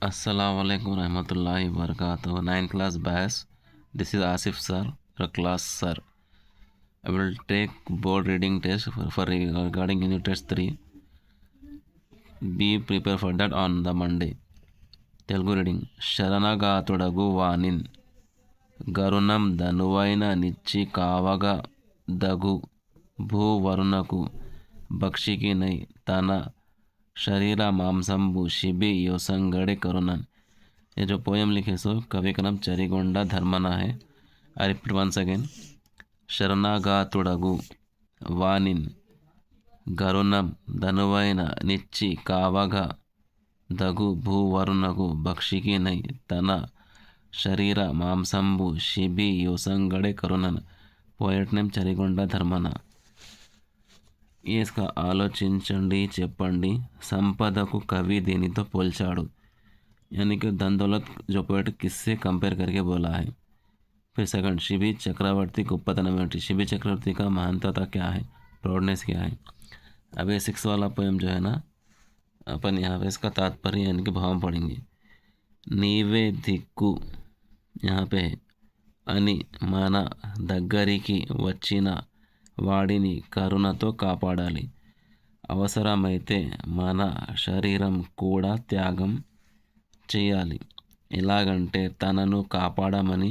Assalamualaikum warahmatullahi wabarakatuh. 9th class BAS. This is Asif sir, your class sir. I will take board reading test for regarding unit test 3. Be prepared for that on the Monday. Telugu reading. శరణాగతుడగు వానిన్ గరుణం ధనువైన నిచ్చి కావగా దగు భూవరునకు భక్షికినై తన शरीर मांसंबु शिबि योसंगड़े करुणन। ये जो poem लिखे सो कवि का नाम चरिगोंडा धर्मना है। I repeat once again. शरणागतुडगु वानिन गरुणम धनुवैन निच्చి కావగా దగు భూవరునకు భక్షికినై తన శరీర మాంసంబు శిబి యోసంగడే కరుణన్। Poet name Charigonda Dharmana. इसका ఆలోచించండి చెప్పండి సంపదకు కవి దేనితో పోల్చాడు। यानी कि धन दौलत जो पोएट किससे कंपेयर करके बोला है। फिर सेकंड, शिबी चक्रवर्ती गोप्पतनम ఏంటి। शिबी चक्रवर्ती का महानता क्या है, प्राउडनेस क्या है। अब ये 6 वाला पोएम जो है ना, अपन यहाँ पे इसका तात्पर्य यानी कि भाव पढ़ेंगे। नीवे దిక్కు यहाँ पे है అని మన దగ్గరికి వచ్చిన వాడిని కరుణతో కాపాడాలి, అవసరమైతే మన శరీరం కూడా త్యాగం చేయాలి। ఎలాగంటే తనను కాపాడమని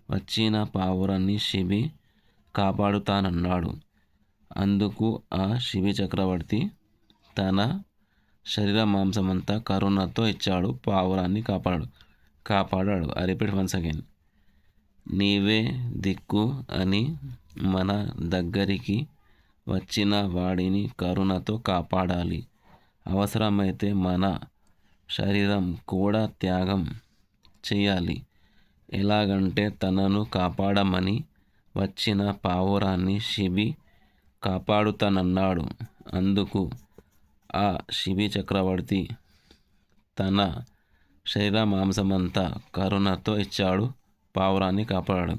వచ్చిన పావురాన్ని శిబి కాపాడుతానన్నాడు। అందుకు ఆ శిబి చక్రవర్తి తన శరీర మాంసమంతా కరుణతో ఇచ్చాడు, పావురాన్ని కాపాడాడు। I repeat once again. నీవే దిక్కు అని మన దగ్గరికి వచ్చిన వాడిని కరుణతో కాపాడాలి, అవసరమైతే మన శరీరం కూడా త్యాగం చేయాలి। ఎలాగంటే తనను కాపాడమని వచ్చిన పావురాన్ని శిబి కాపాడుతానన్నాడు। అందుకు ఆ శిబి చక్రవర్తి తన శరీర మాంసమంతా కరుణతో ఇచ్చాడు, పావురాన్ని కాపాడాడు।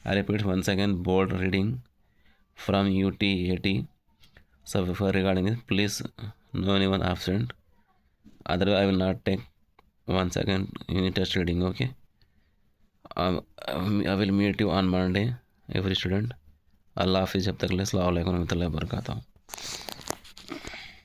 I repeat once again, board reading from UT80. So for regarding it, please no anyone absent. Otherwise, I will not take once again unit test reading. Okay. I will meet you on Monday, every student. Allah Hafiz. जब तक ले अस्सलाम वालेकुम रहमतुल्लाहि व बरकातहू।